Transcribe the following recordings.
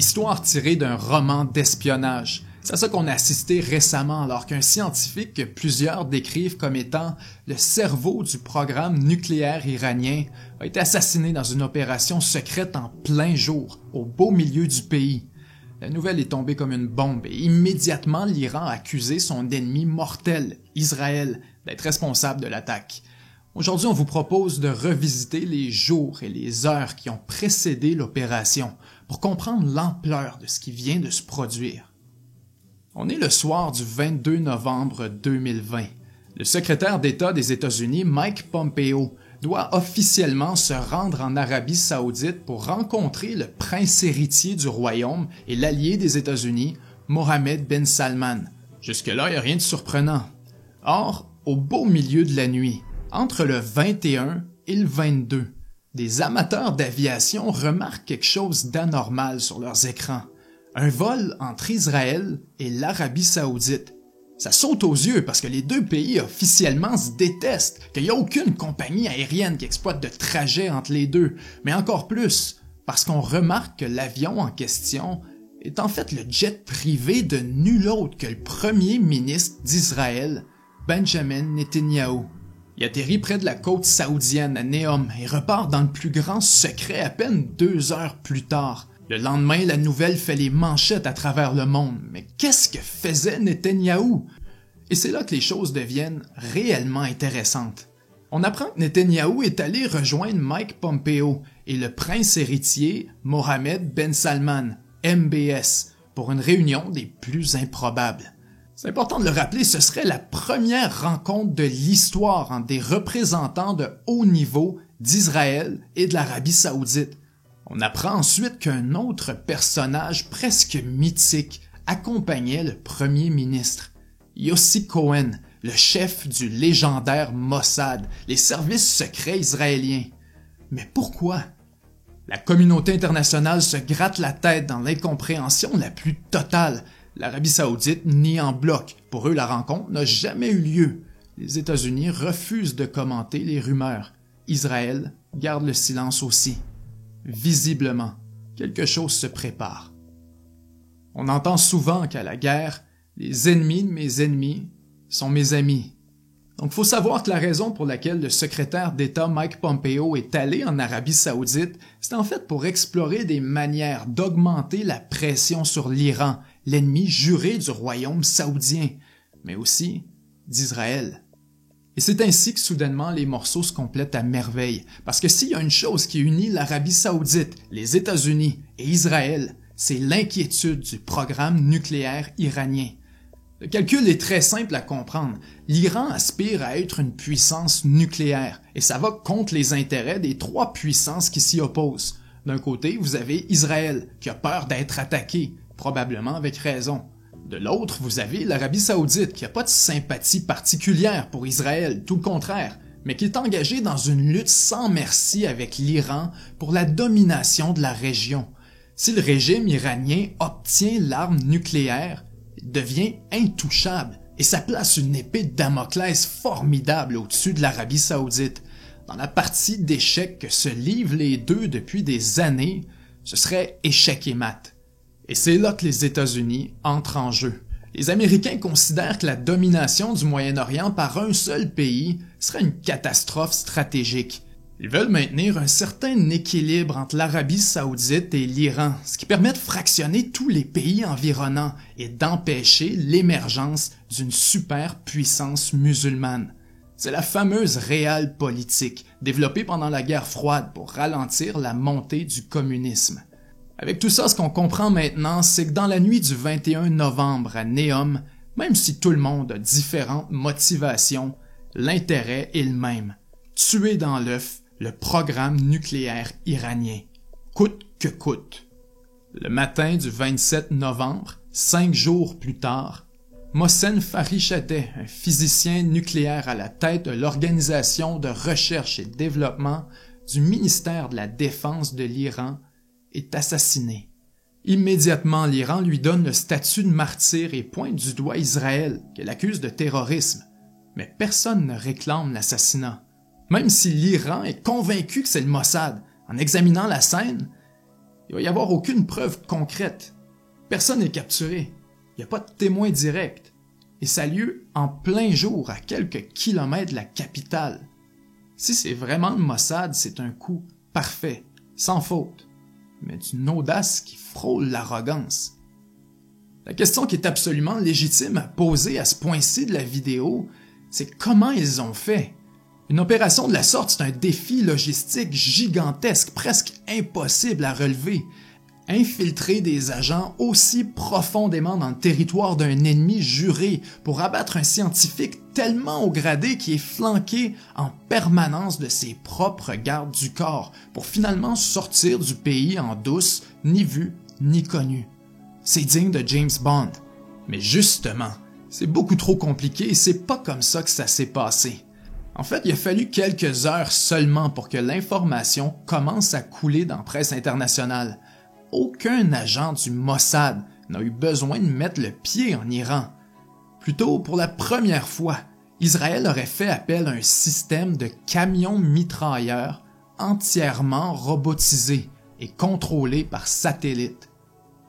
histoire tirée d'un roman d'espionnage. C'est à ça qu'on a assisté récemment alors qu'un scientifique que plusieurs décrivent comme étant le cerveau du programme nucléaire iranien a été assassiné dans une opération secrète en plein jour, au beau milieu du pays. La nouvelle est tombée comme une bombe et immédiatement l'Iran a accusé son ennemi mortel, Israël, d'être responsable de l'attaque. Aujourd'hui, on vous propose de revisiter les jours et les heures qui ont précédé l'opération pour comprendre l'ampleur de ce qui vient de se produire. On est le soir du 22 novembre 2020. Le secrétaire d'État des États-Unis, Mike Pompeo, doit officiellement se rendre en Arabie Saoudite pour rencontrer le prince héritier du royaume et l'allié des États-Unis, Mohammed bin Salman. Jusque-là, il n'y a rien de surprenant. Or, au beau milieu de la nuit, entre le 21 et le 22, des amateurs d'aviation remarquent quelque chose d'anormal sur leurs écrans. Un vol entre Israël et l'Arabie Saoudite. Ça saute aux yeux parce que les deux pays officiellement se détestent, qu'il n'y a aucune compagnie aérienne qui exploite de trajet entre les deux, mais encore plus parce qu'on remarque que l'avion en question est en fait le jet privé de nul autre que le premier ministre d'Israël, Benjamin Netanyahou. Il atterrit près de la côte saoudienne à Neom et repart dans le plus grand secret à peine 2 heures plus tard. Le lendemain, la nouvelle fait les manchettes à travers le monde. Mais qu'est-ce que faisait Netanyahou? Et c'est là que les choses deviennent réellement intéressantes. On apprend que Netanyahou est allé rejoindre Mike Pompeo et le prince héritier Mohammed bin Salman, MBS, pour une réunion des plus improbables. C'est important de le rappeler, ce serait la première rencontre de l'histoire entre des représentants de haut niveau d'Israël et de l'Arabie Saoudite. On apprend ensuite qu'un autre personnage presque mythique accompagnait le premier ministre, Yossi Cohen, le chef du légendaire Mossad, les services secrets israéliens. Mais pourquoi? La communauté internationale se gratte la tête dans l'incompréhension la plus totale. L'Arabie Saoudite nie en bloc. Pour eux, la rencontre n'a jamais eu lieu. Les États-Unis refusent de commenter les rumeurs. Israël garde le silence aussi. Visiblement, quelque chose se prépare. On entend souvent qu'à la guerre, les ennemis de mes ennemis sont mes amis. Donc, faut savoir que la raison pour laquelle le secrétaire d'État Mike Pompeo est allé en Arabie Saoudite, c'est en fait pour explorer des manières d'augmenter la pression sur l'Iran, l'ennemi juré du royaume saoudien, mais aussi d'Israël. Et c'est ainsi que soudainement les morceaux se complètent à merveille, parce que s'il y a une chose qui unit l'Arabie Saoudite, les États-Unis et Israël, c'est l'inquiétude du programme nucléaire iranien. Le calcul est très simple à comprendre. L'Iran aspire à être une puissance nucléaire, et ça va contre les intérêts des 3 puissances qui s'y opposent. D'un côté, vous avez Israël, qui a peur d'être attaqué, probablement avec raison. De l'autre, vous avez l'Arabie Saoudite, qui n'a pas de sympathie particulière pour Israël, tout le contraire, mais qui est engagée dans une lutte sans merci avec l'Iran pour la domination de la région. Si le régime iranien obtient l'arme nucléaire, il devient intouchable et ça place une épée de Damoclès formidable au-dessus de l'Arabie Saoudite. Dans la partie d'échecs que se livrent les deux depuis des années, ce serait échec et mat. Et c'est là que les États-Unis entrent en jeu. Les Américains considèrent que la domination du Moyen-Orient par un seul pays serait une catastrophe stratégique. Ils veulent maintenir un certain équilibre entre l'Arabie Saoudite et l'Iran, ce qui permet de fractionner tous les pays environnants et d'empêcher l'émergence d'une superpuissance musulmane. C'est la fameuse realpolitik, développée pendant la guerre froide pour ralentir la montée du communisme. Avec tout ça, ce qu'on comprend maintenant, c'est que dans la nuit du 21 novembre à Neom, même si tout le monde a différentes motivations, l'intérêt est le même. Tuer dans l'œuf le programme nucléaire iranien, coûte que coûte. Le matin du 27 novembre, 5 jours plus tard, Mohsen Fakhrizadeh, un physicien nucléaire à la tête de l'Organisation de recherche et développement du ministère de la Défense de l'Iran, est assassiné. Immédiatement, l'Iran lui donne le statut de martyr et pointe du doigt Israël, qu'elle accuse de terrorisme. Mais personne ne réclame l'assassinat. Même si l'Iran est convaincu que c'est le Mossad, en examinant la scène, Il va y avoir aucune preuve concrète. Personne n'est capturé. Il n'y a pas de témoin direct. Et ça a lieu en plein jour, à quelques kilomètres de la capitale. Si c'est vraiment le Mossad, c'est un coup parfait, sans faute, mais d'une audace qui frôle l'arrogance. La question qui est absolument légitime à poser à ce point-ci de la vidéo, c'est comment ils ont fait. Une opération de la sorte, c'est un défi logistique gigantesque, presque impossible à relever. Infiltrer des agents aussi profondément dans le territoire d'un ennemi juré pour abattre un scientifique tellement haut gradé qui est flanqué en permanence de ses propres gardes du corps pour finalement sortir du pays en douce, ni vu, ni connu. C'est digne de James Bond. Mais justement, c'est beaucoup trop compliqué et c'est pas comme ça que ça s'est passé. En fait, il a fallu quelques heures seulement pour que l'information commence à couler dans la presse internationale. Aucun agent du Mossad n'a eu besoin de mettre le pied en Iran. Plutôt, pour la première fois, Israël aurait fait appel à un système de camions mitrailleurs entièrement robotisés et contrôlés par satellite.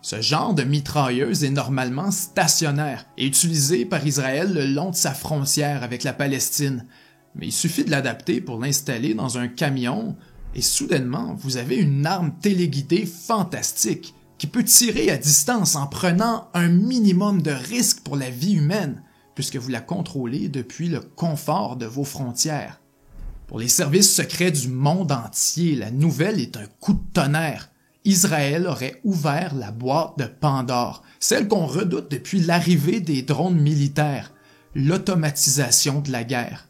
Ce genre de mitrailleuse est normalement stationnaire et utilisé par Israël le long de sa frontière avec la Palestine, mais il suffit de l'adapter pour l'installer dans un camion et soudainement, vous avez une arme téléguidée fantastique qui peut tirer à distance en prenant un minimum de risque pour la vie humaine, puisque vous la contrôlez depuis le confort de vos frontières. Pour les services secrets du monde entier, la nouvelle est un coup de tonnerre. Israël aurait ouvert la boîte de Pandore, celle qu'on redoute depuis l'arrivée des drones militaires, l'automatisation de la guerre.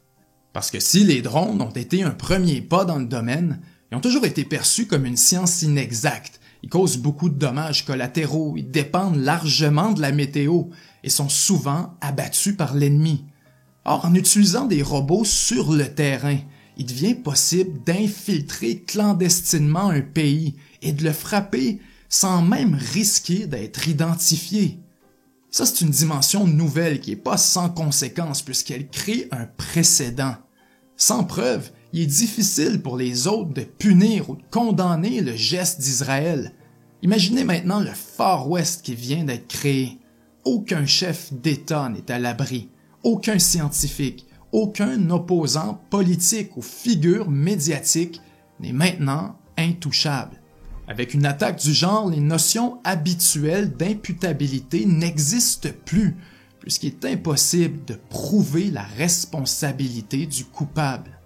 Parce que si les drones ont été un premier pas dans le domaine, ils ont toujours été perçus comme une science inexacte. Ils causent beaucoup de dommages collatéraux, ils dépendent largement de la météo et sont souvent abattus par l'ennemi. Or, en utilisant des robots sur le terrain, il devient possible d'infiltrer clandestinement un pays et de le frapper sans même risquer d'être identifié. Ça, c'est une dimension nouvelle qui n'est pas sans conséquence puisqu'elle crée un précédent. Sans preuve, il est difficile pour les autres de punir ou de condamner le geste d'Israël. Imaginez maintenant le Far West qui vient d'être créé. Aucun chef d'État n'est à l'abri, aucun scientifique, aucun opposant politique ou figure médiatique n'est maintenant intouchable. Avec une attaque du genre, les notions habituelles d'imputabilité n'existent plus, puisqu'il est impossible de prouver la responsabilité du coupable.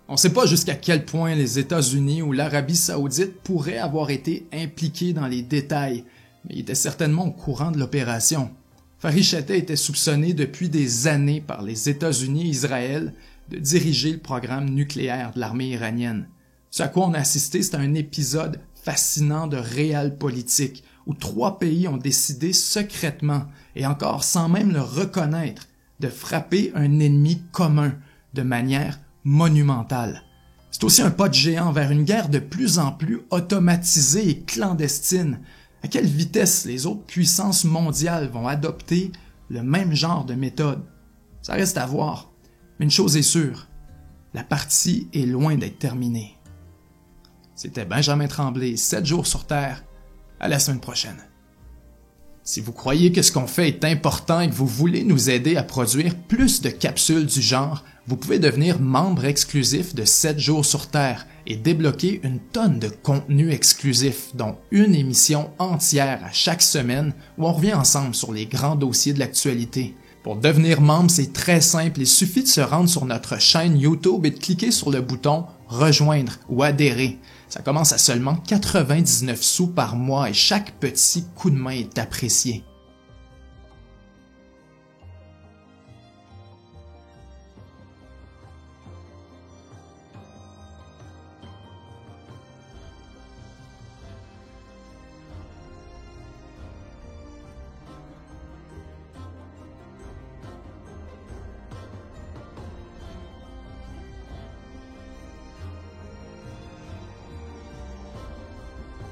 On ne sait pas jusqu'à quel point les États-Unis ou l'Arabie saoudite pourraient avoir été impliqués dans les détails, mais ils étaient certainement au courant de l'opération. Farid Chatteh était soupçonné depuis des années par les États-Unis et Israël de diriger le programme nucléaire de l'armée iranienne. Ce à quoi on a assisté, c'est un épisode fascinant de realpolitik où 3 pays ont décidé secrètement, et encore sans même le reconnaître, de frapper un ennemi commun de manière monumentale. C'est aussi un pas de géant vers une guerre de plus en plus automatisée et clandestine. À quelle vitesse les autres puissances mondiales vont adopter le même genre de méthode? Ça reste à voir. Mais une chose est sûre, la partie est loin d'être terminée. C'était Benjamin Tremblay, 7 jours sur Terre. À la semaine prochaine. Si vous croyez que ce qu'on fait est important et que vous voulez nous aider à produire plus de capsules du genre, vous pouvez devenir membre exclusif de 7 jours sur Terre et débloquer une tonne de contenu exclusif, dont une émission entière à chaque semaine où on revient ensemble sur les grands dossiers de l'actualité. Pour devenir membre, c'est très simple, il suffit de se rendre sur notre chaîne YouTube et de cliquer sur le bouton « Rejoindre » ou « Adhérer ». Ça commence à seulement 99 sous par mois et chaque petit coup de main est apprécié.